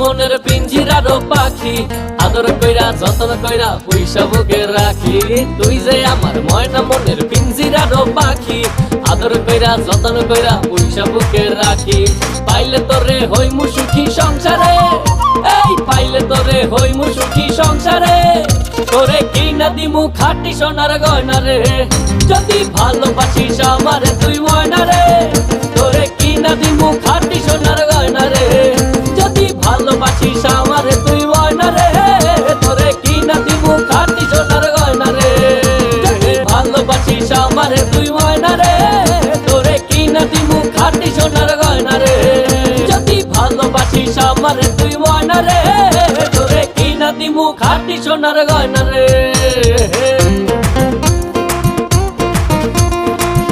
মনের পিঞ্জিরার পাখি আদর কইরা যতন কইরা পয়সা বুকে রাখি। তুই যে আমার ময়না মনের পিঞ্জিরার পাখি আদর কইরা যতন কইরা পয়সা বুকে রাখি। পাইলে তোরে হইমু সুখী সংসারে, এই পাইলে তোরে হইমু সুখী সংসারে। তোরে কিনা দিমু খাঁটি সোনার গয়না রে, যদি ভালোবাসিস আমারে তুই ময়না রে। তোরে কিনা দিমু খাঁটি সোনার গয়না রে, যদি ভালোবাসিস আমারে তুই ময়না রে। তোরে কিনা দিমু খাঁটি সোনার গয়না রে, যদি ভালোবাসিস আমারে তুই ময়না রে। তোরে কিনা দিমু খাঁটি সোনার গয়না রে, যদি ভালোবাসিস আমারে তুই ময়না রে। তোরে কিনা দিমু খাঁটি সোনার গয়না রে।